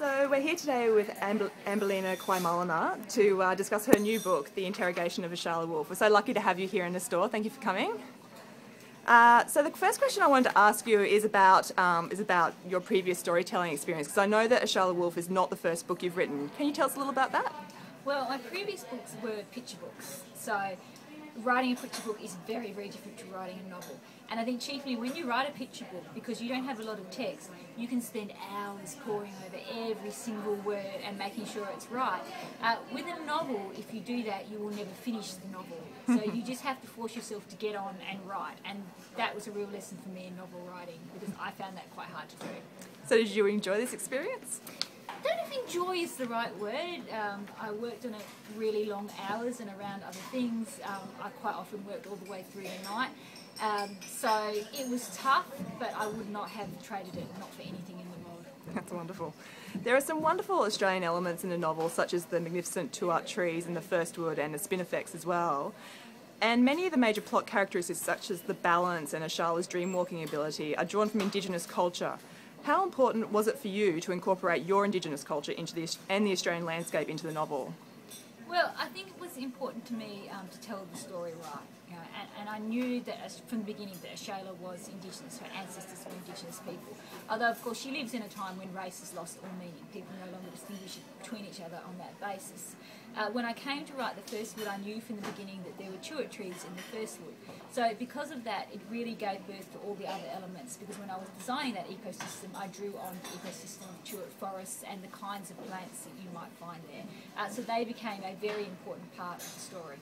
So we're here today with Ambelin Kwaymullina to discuss her new book, The Interrogation of Ashala Wolf. We're so lucky to have you here in the store. Thank you for coming. So the first question I wanted to ask you is about your previous storytelling experience, because I know that Ashala Wolf is not the first book you've written. Can you tell us a little about that? Well, my previous books were picture books, so writing a picture book is very, very different to writing a novel. And I think chiefly when you write a picture book, because you don't have a lot of text, you can spend hours poring over every single word and making sure it's right. With a novel, if you do that, you will never finish the novel. So you just have to force yourself to get on and write. And that was a real lesson for me in novel writing, because I found that quite hard to do. So did you enjoy this experience? I don't know if enjoy is the right word. I worked on it really long hours and around other things. I quite often worked all the way through the night. So it was tough, but I would not have traded it, not for anything in the world. That's wonderful. There are some wonderful Australian elements in the novel, such as the magnificent two-arch trees and the first wood and the spin effects as well. And many of the major plot characteristics, such as the balance and Ashala's dream-walking ability, are drawn from Indigenous culture. How important was it for you to incorporate your Indigenous culture into and the Australian landscape into the novel? Well, I think it was important to me to tell the story right. You know, and I knew that from the beginning that Shearer was Indigenous, her ancestors were Indigenous people. Although, of course, she lives in a time when race has lost all meaning. People no longer distinguish between each other on that basis. When I came to write the first wood, I knew from the beginning that there were tuart trees in the first wood. So because of that, it really gave birth to all the other elements, because when I was designing that ecosystem, I drew on the ecosystem of tuart forests and the kinds of plants that you might find there. So they became a very important part of the story.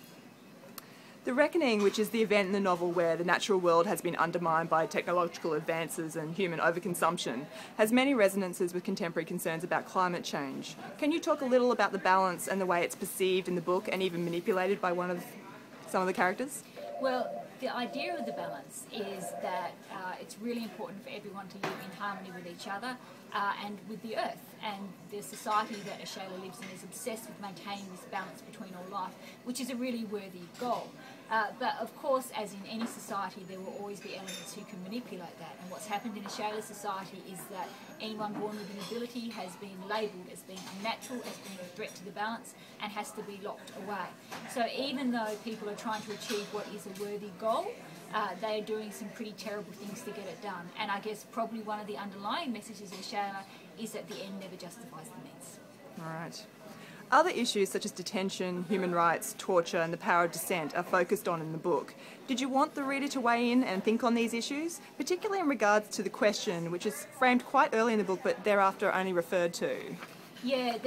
The Reckoning, which is the event in the novel where the natural world has been undermined by technological advances and human overconsumption, has many resonances with contemporary concerns about climate change. Can you talk a little about the balance and the way it's perceived in the book and even manipulated by some of the characters? Well, the idea of the balance is that it's really important for everyone to live in harmony with each other and with the earth. And the society that Ashala lives in is obsessed with maintaining this balance between all life, which is a really worthy goal. But of course, as in any society, there will always be elements who can manipulate that. And what's happened in Ashala's society is that anyone born with an ability has been labelled as being unnatural, as being a threat to the balance, and has to be locked away. So even though people are trying to achieve what is a worthy goal, they are doing some pretty terrible things to get it done. And I guess probably one of the underlying messages of Shearer is that the end never justifies the means. All right. Other issues such as detention, human rights, torture and the power of dissent are focused on in the book. Did you want the reader to weigh in and think on these issues, particularly in regards to the question, which is framed quite early in the book but thereafter only referred to? Yeah,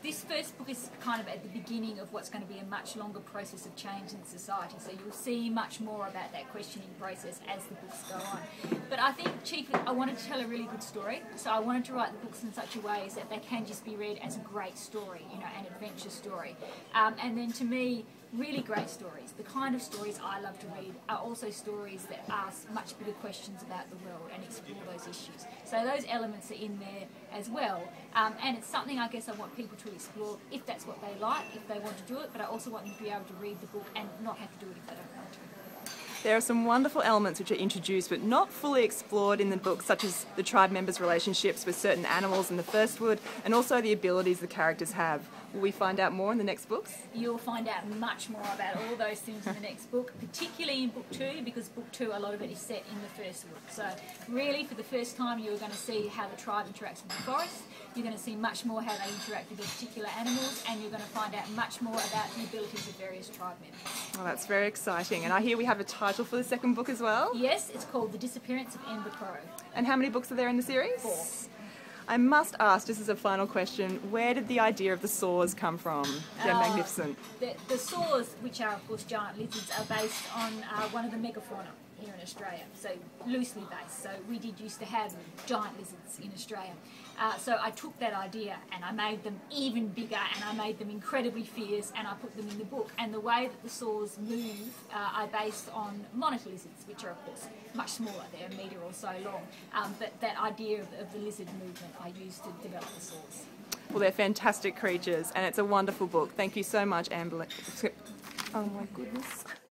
this first book is kind of at the beginning of what's going to be a much longer process of change in society, so you'll see much more about that questioning process as the books go on. But I think chiefly I wanted to tell a really good story, so I wanted to write the books in such a way that they can just be read as a great story, you know, an adventure story. And then to me, really great stories, the kind of stories I love to read, are also stories that ask much bigger questions about the world and explore those issues. So those elements are in there as well, and it's something I guess I want people to explore if that's what they like, if they want to do it, but I also want them to be able to read the book and not have to do it if they don't want to. There are some wonderful elements which are introduced but not fully explored in the book, such as the tribe members' relationships with certain animals in the first wood, and also the abilities the characters have. Will we find out more in the next books? You'll find out much more about all those things in the next book, particularly in book 2, because book 2, a lot of it is set in the first wood. So really, for the first time, you're going to see how the tribe interacts with the forest. You're going to see much more how they interact with the particular animals, and you're going to find out much more about the abilities of various tribe members. Well, that's very exciting. And I hear we have a title for the second book as well? Yes, it's called The Disappearance of Ember Crow. And how many books are there in the series? 4. I must ask, just as a final question, where did the idea of the saws come from? They're magnificent. The saws, which are of course giant lizards, are based on one of the megafauna here in Australia, so loosely based. So we did used to have giant lizards in Australia. So I took that idea and I made them even bigger, and I made them incredibly fierce, and I put them in the book. And the way that the saws move are based on monitor lizards, which are of course much smaller, they're a metre or so long. But that idea of the lizard movement I used to develop the saws. Well, they're fantastic creatures and it's a wonderful book. Thank you so much, Ambelin. Oh my goodness.